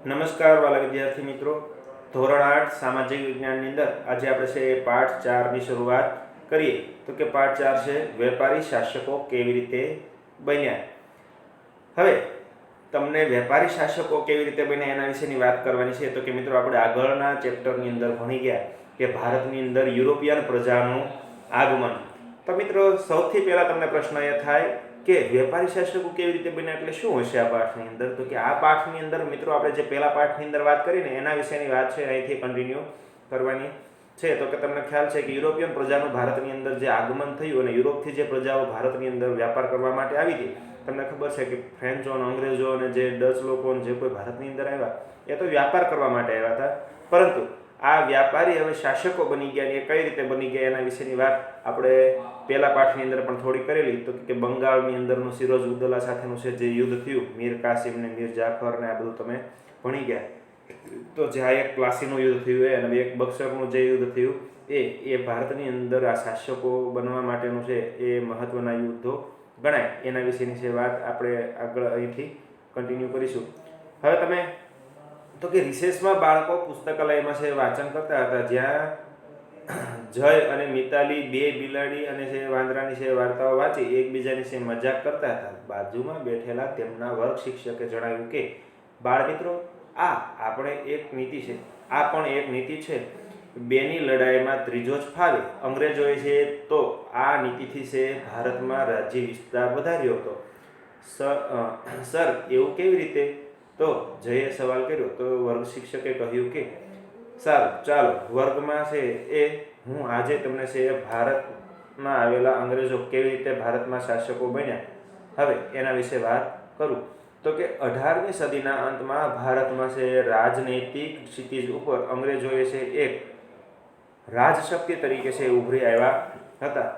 નમસ્કાર વાલા વિદ્યાર્થી મિત્રો, ધોરણ 8 સામાજિક વિજ્ઞાનની અંદર આજે આપણે છે પાઠ 4 ની શરૂઆત કરીએ. તો કે પાઠ 4 છે વેપારી શાસકો કેવી રીતે બન્યા. હવે તમને વેપારી શાસકો કેવી રીતે બન્યા એના વિશેની વાત કરવાની છે. તો કે મિત્રો આપણે આગળના ચેપ્ટરની અંદર ભણી ગયા કે ભારતની અંદર યુરોપિયન પ્રજાનું આગમન. તો મિત્રો સૌથી પહેલા તમને પ્રશ્ન એ થાય કે વેપારી શાસકો કેવી રીતે બન્યા એટલે શું હશે આ પાઠની અંદર. તો કે આ પાઠની અંદર મિત્રો આપણે જે પહેલા પાઠની અંદર વાત કરીને એના વિશેની વાત છે અહીંથી કન્ટિન્યુ કરવાની છે. તો કે તમને ખ્યાલ છે કે યુરોપિયન પ્રજાનું ભારતની અંદર જે આગમન થયું અને યુરોપથી જે પ્રજાઓ ભારતની અંદર વ્યાપાર કરવા માટે આવી હતી, તમને ખબર છે કે ફ્રેન્ચો અને અંગ્રેજો અને જે ડચ લોકો જે કોઈ ભારતની અંદર આવ્યા એ તો વ્યાપાર કરવા માટે આવ્યા હતા, પરંતુ આ વ્યાપારી હવે શાસકો બની ગયા. એ કઈ રીતે બની ગયા એના વિશેની વાત આપણે પહેલા પાઠની અંદર પણ થોડી કરેલી. તો કે બંગાળની અંદરનું સિરોજ ઉદ્દૌલા સાથેનું છે જે યુદ્ધ થયું, મીર કાસિમ ને મીર જાફર ને આ બધું તમે ભણી ગયા. તો જે આ એક પ્લાસીનું યુદ્ધ થયું અને એક બક્સરનું જે યુદ્ધ થયું એ ભારતની અંદર આ શાસકો બનવા માટેનું છે એ મહત્વના યુદ્ધો ગણાય. એના વિશેની છે વાત આપણે આગળ અહીંથી કન્ટિન્યુ કરીશું. હવે તમે તો કે રિસેસમાં બાળકો પુસ્તકાલયમાં છે વાંચન કરતા હતા, જ્યાં જય અને મિતાલી બે બિલાડી અને છે વાંદરાની છે વાર્તાઓ વાંચી એકબીજાની છે મજાક કરતા હતા. બાજુમાં બેઠેલા તેમના વર્ગ શિક્ષકે જણાવ્યું કે બાળમિત્રો, આ પણ એક નીતિ છે. બેની લડાઈમાં ત્રીજો જ ફાવે. અંગ્રેજોએ છે તો આ નીતિથી છે ભારતમાં રાજ્ય વિસ્તાર વધાર્યો હતો. સર એવું કેવી રીતે? તો જયે સવાલ કર્યો. તો વર્ગ શિક્ષકે કહ્યું કે સારું, ચાલો વર્ગમાં છે એ હું આજે તમને છે ભારતમાં આવેલા અંગ્રેજો કેવી રીતે ભારતમાં શાસકો બન્યા હવે એના વિશે વાત કરું. તો કે 18મી સદીના અંતમાં ભારતમાં છે રાજનૈતિક ક્ષિતિજ ઉપર અંગ્રેજોએ છે એક રાજશક્તિ તરીકે છે ઉભરી આવ્યા હતા.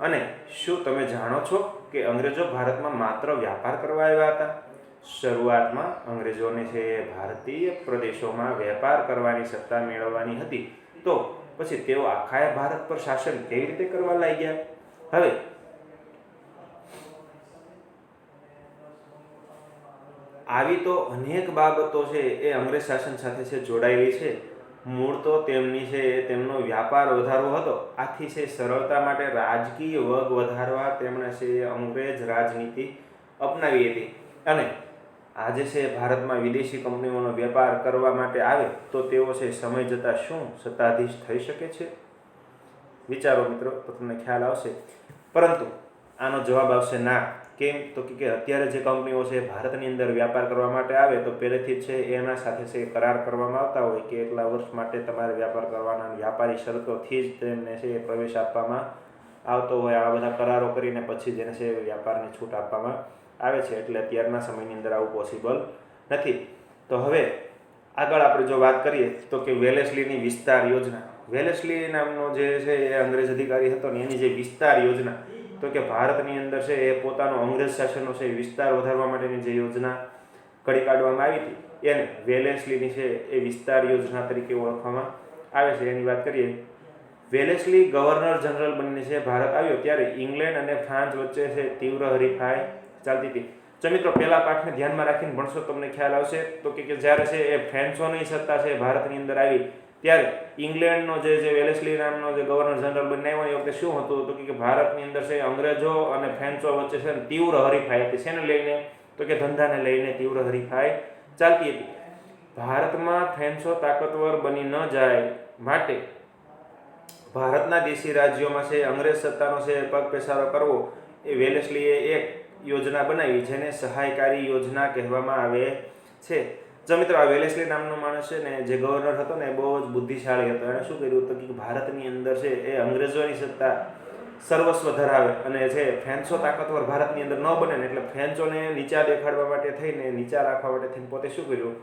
અને શું તમે જાણો છો કે અંગ્રેજો ભારતમાં માત્ર વ્યાપાર કરવા આવ્યા હતા? શરૂઆતમાં અંગ્રેજોને છે ભારતીય પ્રદેશોમાં વેપાર કરવાની સત્તા મેળવવાની હતી, તો પછી તેઓ આખા ભારત પર શાસન કેવી રીતે કરવા લાગ્યા? હવે આવી તો અનેક બાબતો છે એ અંગ્રેજ શાસન સાથે છે જોડાયેલી છે. મૂળ તો તેમનો વ્યાપાર વધારવો હતો. આથી છે સરળતા માટે રાજકીય વગ વધારવા તેમણે છે અંગ્રેજ રાજનીતિ અપનાવી હતી. અને આજે છે ભારતમાં વિદેશી કંપનીઓનો વેપાર કરવા માટે આવે તો તેઓ છે સમય જતાં શું સત્તાધીશ થઈ શકે છે? વિચારો મિત્રો, તો તમને ખ્યાલ આવશે. પરંતુ આનો જવાબ આવશે ના. કેમ? તો કે અત્યારે જે કંપનીઓ છે ભારતની અંદર વ્યાપાર કરવા માટે આવે તો પહેલેથી છે એના સાથે છે કરાર કરવામાં આવતા હોય કે એટલા વર્ષ માટે તમારે વ્યાપાર કરવાના, વ્યાપારી શરતોથી જ તેમને છે પ્રવેશ આપવામાં આવતો હોય. આ બધા કરારો કરીને પછી જેને છે વ્યાપારની છૂટ આપવામાં આવે છે. એટલે અત્યારના સમયની અંદર આવું પોસિબલ નથી. તો હવે આગળ આપણે જો વાત કરીએ તો કે વેલેસ્લીની વિસ્તાર યોજના. વેલેસ્લી નામનો જે છે એ અંગ્રેજ અધિકારી હતો ને એની જે વિસ્તાર યોજના, તો કે ભારતની અંદર છે એ પોતાનો અંગ્રેજ શાસનનો છે વિસ્તાર વધારવા માટેની જે યોજના ઘડી કાઢવામાં આવી હતી એને વેલેસ્લીની છે એ વિસ્તાર યોજના તરીકે ઓળખવામાં આવે છે. એની વાત કરીએ, વેલેસ્લી ગવર્નર જનરલ બનીને છે ભારત આવ્યો ત્યારે ઇંગ્લેન્ડ અને ફ્રાન્સ વચ્ચે છે તીવ્ર હરીફાઈ ચાલતી હતી. જો મિત્રો પહેલા પાઠને ધ્યાનમાં રાખીને ભણશો તમને ખ્યાલ આવશે. તો કે જ્યારે છે એ ફ્રેન્ચોની સત્તા છે ભારતની અંદર આવી ત્યારે ઇંગ્લેન્ડનો જે વેલેસ્લી નામનો જે ગવર્નર જનરલ બનીને આવ્યો એ વખતે શું હતું? તો કે ભારતની અંદર છે અંગ્રેજો અને ફ્રેન્ચો વચ્ચે છે તીવ્ર હરીફાઈ હતી. શેને લઈને? તો કે ધંધાને લઈને તીવ્ર હરીફાઈ ચાલતી હતી. ભારતમાં ફ્રેન્ચો તાકતવર બની ન જાય માટે ભારતના દેશી રાજ્યોમાં છે અંગ્રેજ સત્તાનો છે પગ પેસારો કરવો એ વેલેસ્લીએ એક યોજના બનાવી, જેને સહાયકારી યોજના કહેવામાં આવે છે. જો મિત્રો આ વેલેસ્લી નામનો માણસ છે ને જે ગવર્નર હતો ને એ બહુ જ બુદ્ધિશાળી હતો. એણે શું કર્યું હતું કે ભારતની અંદર છે એ અંગ્રેજોની સત્તા સર્વસ્વ ધરાવે અને જે ફ્રેન્ચો તાકતવર ભારતની અંદર ન બને ને એટલે ફ્રેન્ચોને નીચા દેખાડવા માટે થઈને, નીચા રાખવા માટે થઈને પોતે શું કર્યું?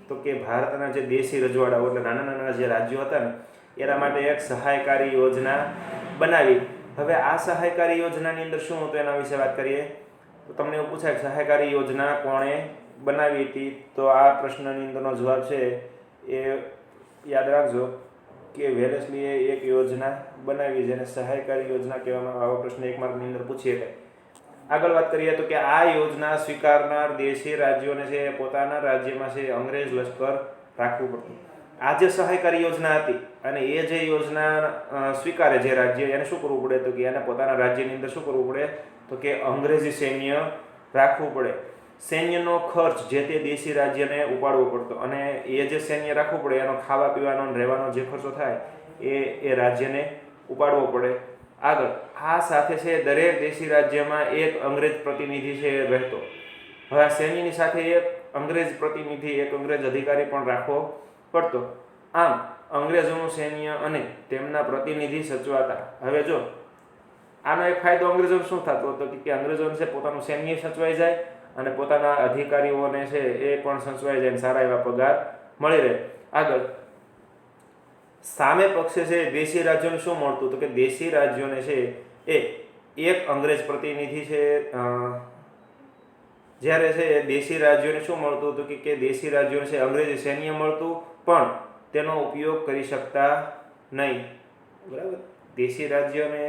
તો કે ભારતના જે દેશી રજવાડાઓ એટલે નાના નાના જે રાજ્યો હતા ને એના માટે એક સહાયકારી યોજના બનાવી. હવે આ સહાયકારી યોજનાની અંદર શું હતું એના વિશે વાત કરીએ તો તમને એવું પૂછાય કે સહાયકારી યોજના કોણે બનાવી હતી? તો આ પ્રશ્નની અંદરનો જવાબ છે એ યાદ રાખજો કે વેલેસ્લીએ એક યોજના બનાવી જેને સહાયકારી યોજના કહેવામાં આવે. આવો પ્રશ્ન એક માર્કની અંદર પૂછી શકાય. આગળ વાત કરીએ તો કે આ યોજના સ્વીકારનાર દેશી રાજ્યોને છે પોતાના રાજ્યમાં છે અંગ્રેજ લશ્કર રાખવું પડતું. આ જે સહાયકારી યોજના હતી અને એ જે યોજના સ્વીકારે જે રાજ્ય, એને શું કરવું પડે તો કે એને પોતાના રાજ્યની અંદર શું કરવું પડે તો કે અંગ્રેજી સૈન્ય રાખવું પડે. સૈન્યનો ખર્ચ જે તે દેશી રાજ્યને ઉપાડવો પડતો અને એ જે સૈન્ય રાખવું પડે એનો ખાવા પીવાનો રહેવાનો જે ખર્ચો થાય એ રાજ્યને ઉપાડવો પડે. આગળ આ સાથે છે દરેક દેશી રાજ્યમાં એક અંગ્રેજ પ્રતિનિધિ છે રહેતો. હવે આ સૈન્યની સાથે એક અંગ્રેજ પ્રતિનિધિ, એક અંગ્રેજ અધિકારી પણ રાખવો પડતો. આમ અંગ્રેજોનું સૈન્ય અને તેમના પ્રતિનિધિ સચવાતા. હવે જો આનો એક ફાયદો અંગ્રેજોને શું થતો હતો કે અંગ્રેજોને છે પોતાનું સૈન્ય સચવાઈ જાય અને પોતાના અધિકારીઓને છે એ પણ સચવાઈ જાય, સારા એવા પગાર મળી રહે. આગળ સામે પક્ષે છે દેશી રાજ્યોને શું મળતું તો કે દેશી રાજ્યોને છે એ એક અંગ્રેજ પ્રતિનિધિ છે. જ્યારે છે દેશી રાજ્યોને શું મળતું હતું કે દેશી રાજ્યોને છે અંગ્રેજી સૈન્ય મળતું પણ તેનો ઉપયોગ કરી શકતા નહીં. બરાબર, દેશી રાજ્યોને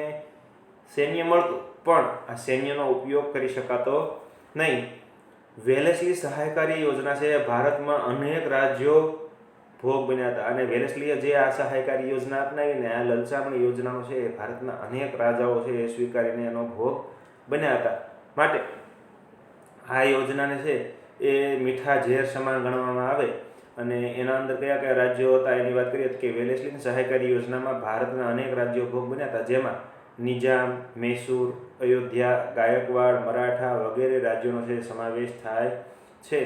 સૈન્ય મળતું પણ આ સૈન્યનો ઉપયોગ કરી શકાતો નહીં. વેલેસ્લી સહાયકારી યોજના છે ભારતમાં અનેક રાજ્યો ભોગ બન્યા હતા અને વેલેસ્લીએ જે આ સહાયકારી યોજના અપનાવીને આ લલચામણી યોજનાનો છે ભારતના અનેક રાજાઓ છે એ સ્વીકારીને એનો ભોગ બન્યા હતા. માટે આ યોજનાને છે એ મીઠા ઝેર સમાન ગણવામાં આવે. અને એના અંદર કયા કયા રાજ્યો હતા એની વાત કરીએ કે વેલેસ્લીની સહાયકારી યોજનામાં ભારતના અનેક રાજ્યો ભોગ બન્યા હતા, જેમાં નિજામ, મૈસૂર, અયોધ્યા, ગાયકવાડ, મરાઠા વગેરે રાજ્યોનો છે સમાવેશ થાય છે.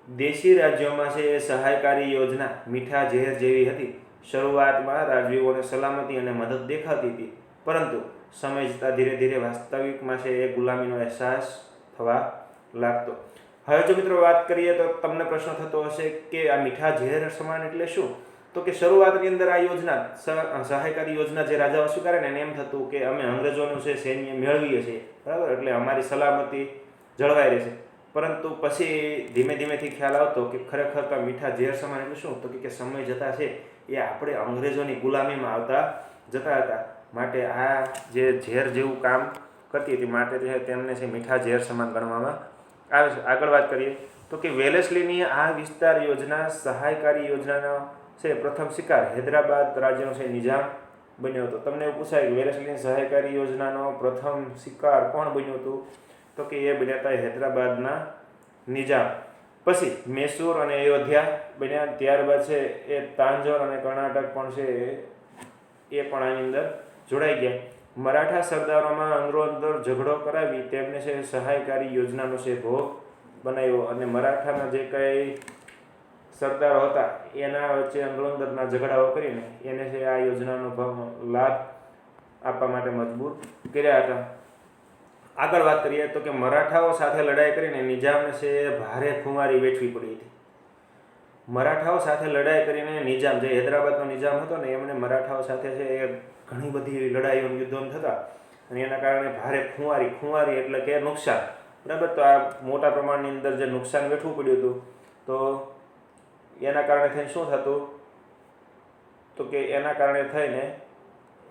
દેશી રાજ્યોમાં છે એ સહાયકારી યોજના મીઠા ઝેર જેવી હતી. શરૂઆતમાં રાજવીઓને સલામતી અને મદદ દેખાતી હતી, પરંતુ સમય જતાં ધીરે ધીરે વાસ્તવિકમાં છે એ ગુલામીનો અહેસાસ થવા લાગતો. હવે જો મિત્રો વાત કરીએ તો તમને પ્રશ્ન થતો હશે કે આ મીઠા ઝેર સમાન એટલે શું? તો કે શરૂઆતની અંદર આ યોજના સહાયકારી યોજના જે રાજાઓ સ્વીકારે ને એને એમ થતું કે અમે અંગ્રેજોનું છે સૈન્ય મેળવીએ છીએ, બરાબર, એટલે અમારી સલામતી જળવાઈ રહેશે. પરંતુ પછી ધીમે ધીમેથી ખ્યાલ આવતો કે ખરેખર તો મીઠા ઝેર સમાન એટલે શું? તો કે સમય જતા છે એ આપણે અંગ્રેજોની ગુલામીમાં આવતા જતા હતા. માટે આ જે ઝેર જેવું કામ કરતી હતી માટે તેમને છે મીઠા ઝેર સમાન ગણવામાં આવે છે. આગળ વાત કરીએ તો કે વેલેસ્લીની આ વિસ્તાર યોજના સહાયકારી યોજનાનો છે પ્રથમ શિકાર હૈદરાબાદ રાજ્યનો છે નિજામ બન્યો હતો. તમને એવું પૂછાય કે વેલેસ્લીની સહાયકારી યોજનાનો પ્રથમ શિકાર કોણ બન્યું હતું? તો કે એ બન્યા હતા હૈદરાબાદના નિજામ. પછી મૈસૂર અને અયોધ્યા બન્યા. ત્યારબાદ છે એ તાંજોર અને કર્ણાટક પણ છે એ પણ આની અંદર જોડાઈ ગયા. મરાઠા સરદારોમાં અંદરો-અંદર ઝઘડો કરાવી તેમને છે સહાયકારી યોજનાનો છે ભોગ બનાવ્યો અને મરાઠાના જે કંઈ સરદારો હતા એના વચ્ચે અંદરો-અંદરના ઝઘડાઓ કરીને એને છે આ યોજનાનો લાભ આપવા માટે મજબૂર કર્યા હતા. આગળ વાત કરીએ તો કે મરાઠાઓ સાથે લડાઈ કરીને નિજામને છે ભારે ખુમારી વેઠવી પડી હતી. મરાઠાઓ સાથે લડાઈ કરીને નિજામ, જે હૈદરાબાદનો નિજામ હતો ને, એમણે મરાઠાઓ સાથે છે એ ઘણી બધી લડાઈઓ યુદ્ધો થતા અને એના કારણે ભારે ખુમારી એટલે કે નુકસાન, બરાબર. તો આ મોટા પ્રમાણની અંદર જે નુકસાન વેઠવું પડ્યું હતું તો એના કારણે થઈને શું થતું તો કે એના કારણે થઈને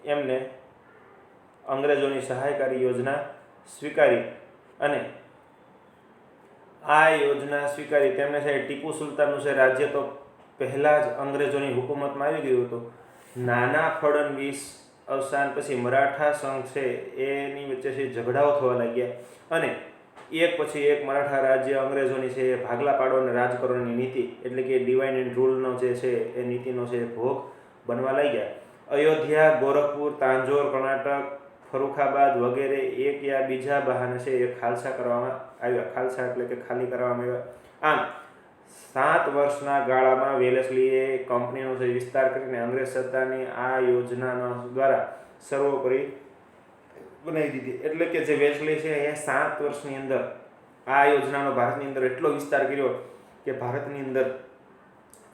એમને અંગ્રેજોની સહાયકારી યોજના સ્વીકારી અને આ યોજના સ્વીકારી તેમને છે ટીપુ સુલતાનનું છે રાજ્ય તો પહેલાં જ અંગ્રેજોની હુકુમતમાં આવી ગયું હતું. નાના ફડણવીસ અવસાન પછી મરાઠા સંઘ છે એની વચ્ચે છે ઝઘડાઓ થવા લાગ્યા અને એક પછી એક મરાઠા રાજ્ય અંગ્રેજોની છે ભાગલા પાડો અને રાજ કરવાની નીતિ એટલે કે ડિવાઇડ એન્ડ રૂલનો જે છે એ નીતિનો છે ભોગ બનવા લાગ્યા. અયોધ્યા, ગોરખપુર, તાંજોર, કર્ણાટક, ફરુખાબાદ વગેરે એક યા બીજા બહાને છે એ ખાલસા કરવામાં આવ્યા. ખાલસા એટલે કે ખાલી કરવામાં આવ્યા. આમ 7 વર્ષના ગાળામાં વેલેસ્લીએ કંપનીનો જે વિસ્તાર કરીને અંગ્રેજ સત્તાની આ યોજનાના દ્વારા સર્વોપરી બનાવી દીધી. એટલે કે જે વેલેસ્લી છે એ 7 વર્ષની અંદર આ યોજનાનો ભારતની અંદર એટલો વિસ્તાર કર્યો કે ભારતની અંદર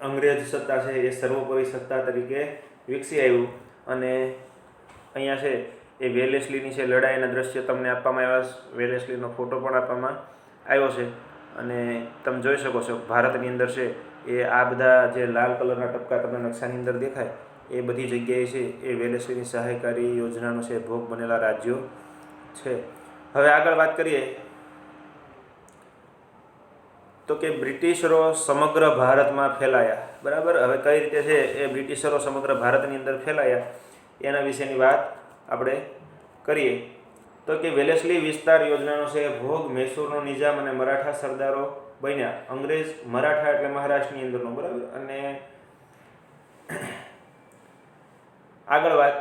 અંગ્રેજ સત્તા છે એ સર્વોપરી સત્તા તરીકે વિકસી આવ્યું. અને અહીંયા છે એ વેલેસ્લીની છે લડાઈના દ્રશ્ય તમને આપવામાં આવ્યા. વેલેસ્લીનો ફોટો પણ આપવામાં આવ્યો છે અને તમે જોઈ શકો છો ભારતની અંદર છે એ આ બધા જે લાલ કલરના ટપકા તમને નકશાની અંદર દેખાય એ બધી જગ્યાએ છે એ વેલેસ્લીની સહાયકારી યોજનાનો છે ભોગ બનેલા રાજ્યો છે. હવે આગળ વાત કરીએ તો કે બ્રિટિશરો સમગ્ર ભારતમાં ફેલાયા. બરાબર. હવે કઈ રીતે છે એ બ્રિટિશરો સમગ્ર ભારતની અંદર ફેલાયા એના વિશેની વાત આપણે કરીએ તો કે વેલેસ્લી વિસ્તાર યોજનાનો છે ભોગ મૈસૂરનો નિજામ અને મરાઠા સરદારો બન્યા. અંગ્રેજ મરાઠા એટલે મહારાષ્ટ્રની અંદરનો. બરાબર. અને આગળ વાત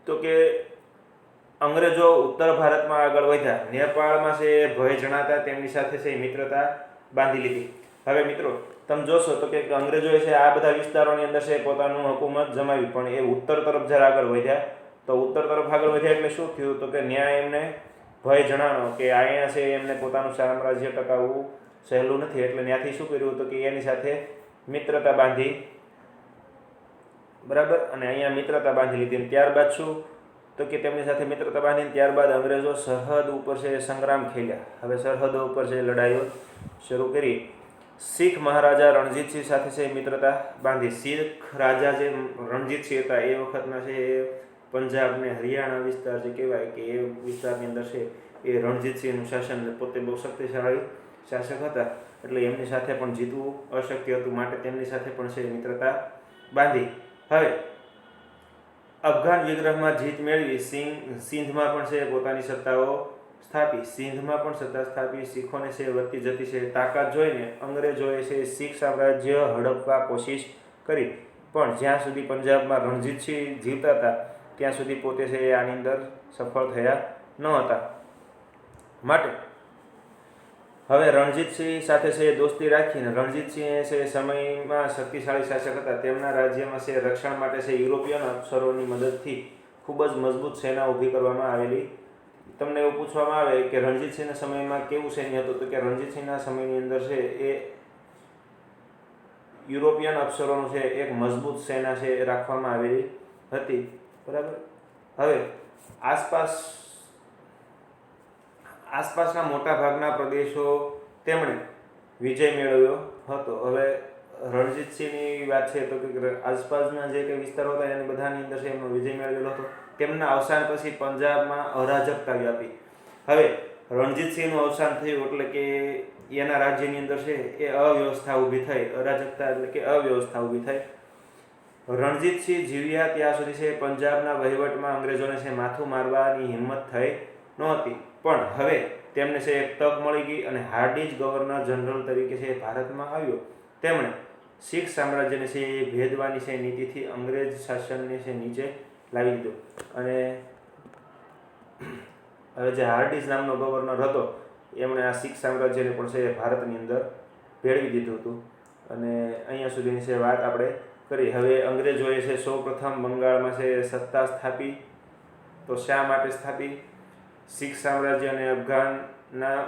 તો કે અંગ્રેજો ઉત્તર ભારતમાં આગળ વધ્યા. નેપાળમાં છે ભય જણાતા તેમની સાથે છે મિત્રતા બાંધી લીધી. હવે મિત્રો તમે જોશો તો કે અંગ્રેજોએ છે આ બધા વિસ્તારોની અંદર છે પોતાનું હુકુમત જમાવી, પણ એ ઉત્તર તરફ જ્યારે આગળ વધ્યા તો ઉત્તર તરફ આગળ વધ્યા એટલે શું થયું તો કે ન્યાય એમને ભય જણાવો કે અહીંયા છે એમને પોતાનું સામ્રાજ્ય ટકાવવું સહેલું નથી, એટલે ત્યાંથી શું કર્યું હતું કે એની સાથે મિત્રતા બાંધી. બરાબર. અને અહીંયા મિત્રતા બાંધી લીધી. ત્યારબાદ શું તો કે તેમની સાથે મિત્રતા બાંધીને ત્યારબાદ અંગ્રેજો સરહદ ઉપર છે સંગ્રામ ખેલ્યા. હવે સરહદો ઉપર છે લડાઈઓ શરૂ કરી. શીખ મહારાજા રણજીતસિંહ સાથે છે મિત્રતા બાંધી. શીખ રાજા જે રણજીતસિંહ હતા એ વખતના છે એ પંજાબ ને હરિયાણા વિસ્તાર જે કહેવાય કે એ વિસ્તારની અંદર છે એ રણજીતસિંહનું શાસન, પોતે બહુ શક્તિશાળી શાસક હતા એટલે એમની સાથે પણ જીતવું અશક્ય હતું, માટે તેમની સાથે પણ છે મિત્રતા બાંધી. હવે અફઘાન વિગ્રહમાં જીત મેળવી સિંધમાં પણ છે પોતાની સત્તાઓ સ્થાપી. સિંધમાં પણ સત્તા સ્થાપી. શીખોને છે વધતી જતી છે તાકાત જોઈને અંગ્રેજોએ છે શીખ સામ્રાજ્ય હડપવા કોશિશ કરી, પણ જ્યાં સુધી પંજાબમાં રણજીતસિંહ જીવતા હતા ત્યાં સુધી પોતે છે આની અંદર સફળ થયા ન હતા. માટે હવે રણજીતસિંહ સાથે છે દોસ્તી રાખીને રણજીતસિંહ છે સમયમાં શક્તિશાળી શાસક હતા. તેમના રાજ્યમાં છે રક્ષણ માટે છે યુરોપિયન અફસરોની મદદથી ખૂબ જ મજબૂત સેના ઊભી કરવામાં આવેલી. તમને એવું પૂછવામાં આવે કે રણજીતસિંહના સમયમાં કેવું સૈન્ય હતું તો કે રણજીતસિંહના સમયની અંદર છે એ યુરોપિયન અફસરોનું છે એક મજબૂત સેના છે એ રાખવામાં આવેલી હતી. બરાબર. હવે આસપાસના મોટા ભાગના પ્રદેશો તેમણે વિજય મેળવ્યો હતો. હવે રણજીતસિંહની વાત છે તો કે આસપાસના જે કંઈ વિસ્તારો હતા એની બધાની અંદર છે એમનો વિજય મેળવેલો હતો. તેમના અવસાન પછી પંજાબમાં અરાજકતા વ્યાપી. હવે રણજીતસિંહનું અવસાન થયું એટલે કે એના રાજ્યની અંદર છે એ અવ્યવસ્થા ઊભી થઈ. અરાજકતા એટલે કે અવ્યવસ્થા ઊભી થઈ. રણજીતસિંહ જીવ્યા ત્યાં સુધી છે પંજાબના વહીવટમાં અંગ્રેજોને છે માથું મારવાની હિંમત થઈ નહોતી, પણ હવે તેમને છે એક તક મળી ગઈ અને હાર્ડિંજ ગવર્નર જનરલ તરીકે છે ભારતમાં આવ્યો. તેમણે શીખ સામ્રાજ્યને છે ભેદવાની છે નીતિથી અંગ્રેજ શાસનને છે નીચે લાવી દીધું. અને હવે જે હાર્ડિંજ નામનો ગવર્નર હતો એમણે આ શીખ સામ્રાજ્યને પણ છે ભારતની અંદર ભેળવી દીધું હતું. અને અહીંયા સુધીની છે વાત આપણે કરી. હવે અંગ્રેજોએ છે સૌ પ્રથમ બંગાળમાં છે સત્તા સ્થાપી. તો શા માટે સ્થાપી? શીખ સામ્રાજ્ય અને અફઘાનના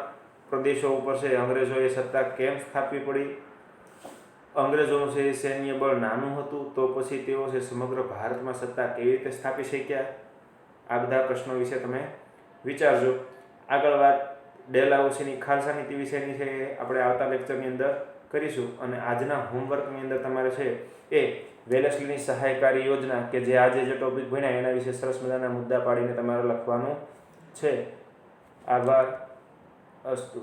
પ્રદેશો ઉપર છે અંગ્રેજોએ સત્તા કેમ સ્થાપવી પડી? અંગ્રેજોનું છે સૈન્ય બળ નાનું હતું તો પછી તેઓ છે સમગ્ર ભારતમાં સત્તા કેવી રીતે સ્થાપી શક્યા? આ બધા પ્રશ્નો વિશે તમે વિચારજો. આગળ વાત ડેલહાઉસીની ખાલસા નીતિ વિશેની છે આપણે આવતા લેક્ચરની અંદર કરીશું. અને આજના હોમવર્કની અંદર તમારે છે એ વેલેસ્લીની સહાયકારી યોજના કે જે આજે જે ટોપિક ભણ્યા એના વિશે સરસ મજાના મુદ્દા પાડીને તમારે લખવાનું છે. આભાર. અસ્તુ.